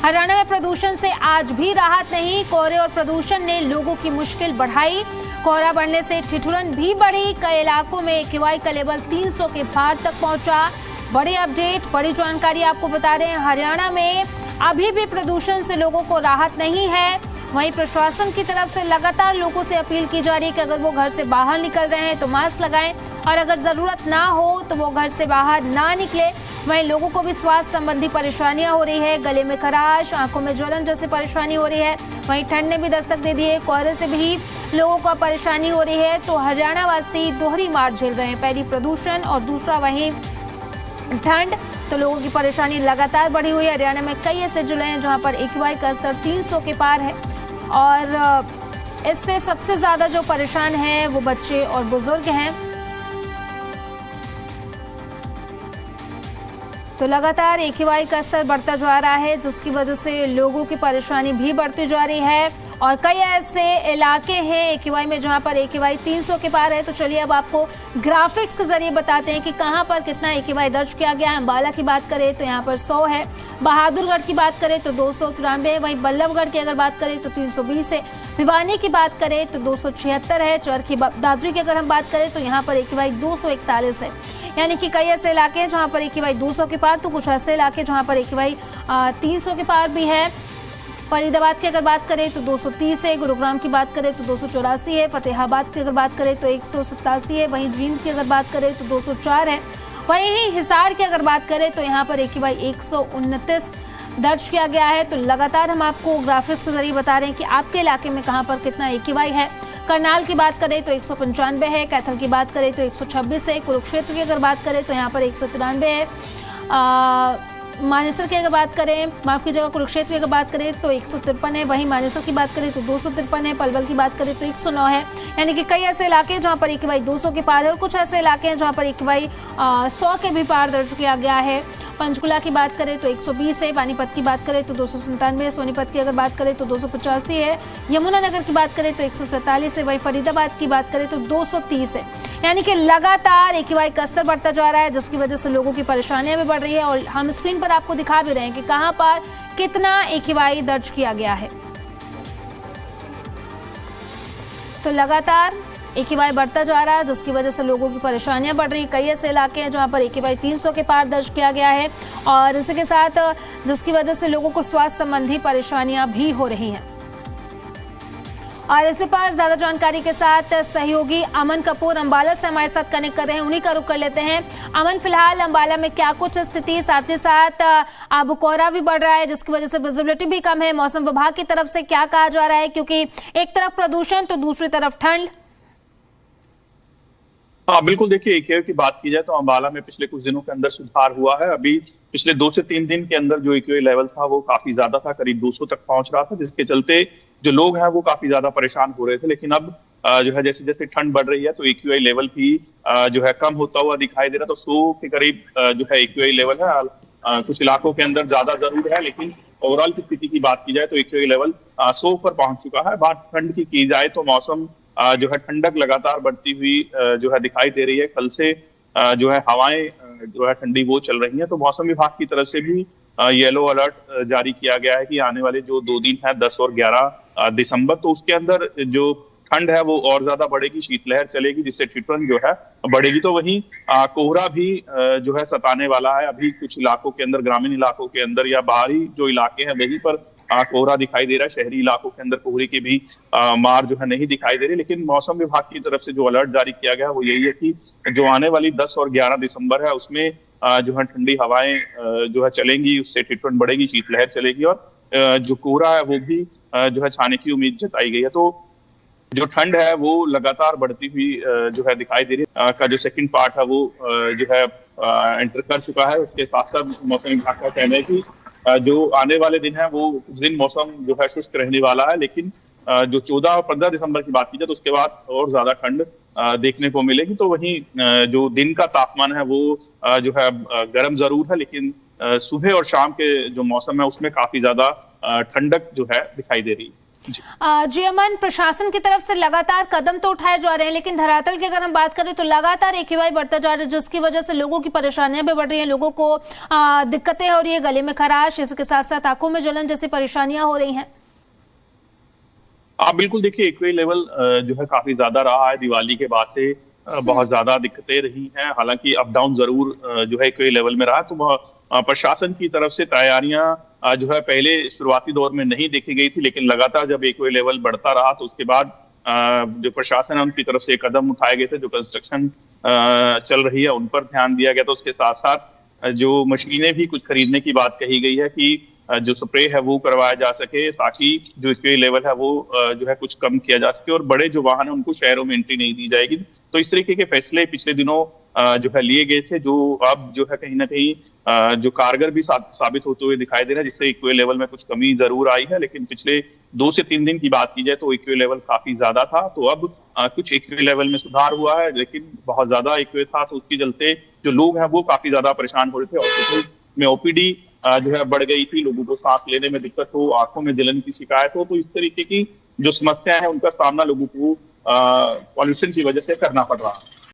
हरियाणा में प्रदूषण से आज भी राहत नहीं। कोहरे और प्रदूषण ने लोगों की मुश्किल बढ़ाई। कोहरा बढ़ने से ठिठुरन भी बढ़ी। कई इलाकों में AQI का लेवल 300 के पार तक पहुंचा। बड़ी अपडेट, बड़ी जानकारी आपको बता रहे हैं। हरियाणा में अभी भी प्रदूषण से लोगों को राहत नहीं है। वहीं प्रशासन की तरफ से लगातार लोगों से अपील की जा रही है कि अगर वो घर से बाहर निकल रहे हैं तो मास्क लगाएं और अगर जरूरत ना हो तो वो घर से बाहर ना निकले। वहीं लोगों को भी स्वास्थ्य संबंधी परेशानियां हो रही है। गले में खराश, आंखों में ज्वलन जैसी परेशानी हो रही है। वहीं ठंड ने भी दस्तक दे दी है। कोहरे से भी लोगों को परेशानी हो रही है। तो हरियाणा वासी दोहरी मार झेल रहे हैं, पहली प्रदूषण और दूसरा वहीं ठंड। तो लोगों की परेशानी लगातार बढ़ी हुई है। हरियाणा में कई ऐसे जिले हैं जहां पर AQI का स्तर 300 के पार है और इससे सबसे ज्यादा जो परेशान हैं वो बच्चे और बुजुर्ग हैं। तो लगातार AQI का स्तर बढ़ता जा रहा है, जिसकी वजह से लोगों की परेशानी भी बढ़ती जा रही है। और कई ऐसे इलाके हैं AQI में जहां पर AQI 300 के पार है। तो चलिए अब आपको ग्राफिक्स के जरिए बताते हैं कि कहां पर कितना AQI दर्ज किया गया है। अंबाला की बात करें तो यहां पर 100 है। बहादुरगढ़ की बात करें तो 293 है। वहीं बल्लभगढ़ की अगर बात करें तो 320 है। भिवानी की बात करें तो 276 है। चरखी दादरी की अगर हम बात करें तो यहाँ पर AQI 241 है। यानी कि कई ऐसे इलाके हैं जहां पर AQI 200 के पार, तो कुछ ऐसे इलाके जहां पर AQI 300 के पार भी है। फरीदाबाद की अगर बात करें तो 230 है। गुरुग्राम की बात करें तो 284 है। फतेहाबाद की अगर बात करें तो 187 है। वहीं जींद की अगर बात करें तो 204 है। वहीं हिसार की अगर बात करें तो यहाँ पर AQI 129 दर्ज किया गया है। तो लगातार हम आपको ग्राफिक्स के जरिए बता रहे हैं कि आपके इलाके में कहाँ पर कितना AQI है। करनाल की बात करें तो 195 है। कैथल की बात करें तो 126 है। कुरुक्षेत्र की अगर बात करें तो यहाँ पर 193 है। मानेसर की अगर बात करें, माफ कीजिएगा, कुरुक्षेत्र की अगर बात करें तो 153 है। वहीं मानेसर की बात करें तो 253 है। पलवल की बात करें तो 109 है। यानी कि कई ऐसे इलाके हैं जहां पर AQI 200 के पार है और कुछ ऐसे इलाके हैं जहां पर AQI 100 के भी पार दर्ज किया गया है। पंचकुला की बात करें तो 120 है। पानीपत की बात करें तो 297 है। सोनीपत की अगर बात करें तो 285 है। यमुनानगर की बात करें तो 147 है। वहीं फरीदाबाद की बात करें तो 230 है। यानी कि लगातार AQI का स्तर बढ़ता जा रहा है, जिसकी वजह से लोगों की परेशानियां भी बढ़ रही है। और हम स्क्रीन पर आपको दिखा भी रहे हैं कि कहां पर कितना AQI दर्ज किया गया है। तो लगातार AQI बढ़ता जा रहा है, जिसकी वजह से लोगों की परेशानियां बढ़ रही है। कई ऐसे इलाके हैं जहां पर AQI 300 के पार दर्ज किया गया है और इसी के साथ जिसकी वजह से लोगों को स्वास्थ्य संबंधी परेशानियां भी हो रही हैं। और इसी पर ज्यादा जानकारी के साथ सहयोगी अमन कपूर अंबाला से हमारे साथ कनेक्ट कर रहे हैं, उन्हीं का रुख कर लेते हैं। अमन, फिलहाल अंबाला में क्या कुछ स्थिति, साथ ही साथ अब कोहरा भी बढ़ रहा है जिसकी वजह से विजिबिलिटी भी कम है। मौसम विभाग की तरफ से क्या कहा जा रहा है, क्योंकि एक तरफ प्रदूषण तो दूसरी तरफ ठंड। हाँ बिल्कुल, देखिए AQI की बात की जाए तो अंबाला में पिछले कुछ दिनों के अंदर सुधार हुआ है। अभी पिछले 2 से 3 दिन के अंदर जो AQI लेवल था वो काफी ज्यादा था, करीब 200 तक पहुंच रहा था, जिसके चलते जो लोग हैं वो काफी ज्यादा परेशान हो रहे थे। लेकिन अब जो है जैसे जैसे ठंड बढ़ रही है तो AQI लेवल भी जो है कम होता हुआ दिखाई दे रहा। तो 100 के करीब जो है AQI लेवल है। कुछ इलाकों के अंदर ज्यादा जरूर है, लेकिन ओवरऑल की स्थिति की बात की जाए तो AQI लेवल 100 पर पहुंच चुका है। बात ठंड की जाए तो मौसम जो है ठंडक लगातार बढ़ती हुई जो है दिखाई दे रही है। कल से जो है हवाएं जो है ठंडी वो चल रही हैं। तो मौसम विभाग की तरफ से भी येलो अलर्ट जारी किया गया है कि आने वाले जो 2 दिन है 10 और 11 दिसंबर, तो उसके अंदर जो ठंड है वो और ज्यादा बढ़ेगी, शीतलहर चलेगी, जिससे ठिठुरन जो है बढ़ेगी। तो वहीं कोहरा भी जो है सताने वाला है। अभी कुछ इलाकों के अंदर, ग्रामीण इलाकों के अंदर या बाहरी जो इलाके हैं वहीं पर कोहरा दिखाई दे रहा है। शहरी इलाकों के अंदर कोहरे की भी मार जो है नहीं दिखाई दे रही। लेकिन मौसम विभाग की तरफ से जो अलर्ट जारी किया गया वो यही है कि जो आने वाली 10 और 11 दिसंबर है उसमें जो है ठंडी हवाएं जो है चलेंगी, उससे ठिठुरन बढ़ेगी, शीतलहर चलेगी और जो कोहरा है वो भी जो है छाने की उम्मीद जताई गई है। तो जो ठंड है वो लगातार बढ़ती हुई जो है दिखाई दे रही है। का जो सेकंड पार्ट है वो जो है एंटर कर चुका है। उसके साथ साथ मौसम विभाग का कहना है कि जो आने वाले दिन है वो कुछ दिन मौसम जो है शुष्क रहने वाला है। लेकिन जो 14 और 15 दिसंबर की बात की जाए तो उसके बाद और ज्यादा ठंड देखने को मिलेगी। तो वहीं जो दिन का तापमान है वो जो है गर्म जरूर है, लेकिन सुबह और शाम के जो मौसम है उसमें काफी ज्यादा ठंडक जो है दिखाई दे रही है। जी अमन, प्रशासन की तरफ से लगातार कदम तो उठाए जा रहे हैं, लेकिन धरातल की अगर हम बात करें तो लगातार AQI बढ़ता जा रहा है, जिसकी वजह से लोगों की परेशानियां भी बढ़ रही हैं, लोगों को दिक्कतें हो रही है, गले में खराश, इसके साथ साथ आंखों में जलन जैसी परेशानियां हो रही हैं। बिल्कुल, देखिए AQI लेवल जो है काफी ज्यादा रहा है। दिवाली के बाद से बहुत ज्यादा दिक्कतें रही हैं। हालांकि अप डाउन जरूर जो है AQI लेवल में रहा। तो प्रशासन की तरफ से तैयारियां जो है पहले शुरुआती दौर में नहीं देखी गई थी, लेकिन लगातार जब AQI लेवल बढ़ता रहा तो उसके बाद जो प्रशासन है उनकी तरफ से कदम उठाए गए थे। जो कंस्ट्रक्शन चल रही है उन पर ध्यान दिया गया। तो उसके साथ साथ जो मशीनें भी कुछ खरीदने की बात कही गई है कि जो स्प्रे है वो करवाया जा सके, ताकि जो AQI लेवल है वो जो है कुछ कम किया जा सके, और बड़े जो वाहन है उनको शहरों में एंट्री नहीं दी जाएगी। तो इस तरीके के फैसले पिछले दिनों जो है लिए गए थे, जो अब जो है कहीं ना कहीं जो कारगर भी साबित होते हुए दिखाई दे रहा है, जिससे AQI लेवल में कुछ कमी जरूर आई है। लेकिन पिछले 2 से 3 दिन की बात की जाए तो AQI लेवल काफी ज्यादा था। तो अब कुछ AQI लेवल में सुधार हुआ है, लेकिन बहुत ज्यादा AQI था तो उसके चलते जो लोग हैं वो काफी ज्यादा परेशान हो रहे थे। हॉस्पिटल में OPD जो है बढ़ गई थी, लोगों को सांस लेने में दिक्कत हो, आंखों में जलन की शिकायत हो। तो इस तरीके की जो समस्या है उनका सामना लोगों को पॉल्यूशन की वजह से करना पड़ रहा है।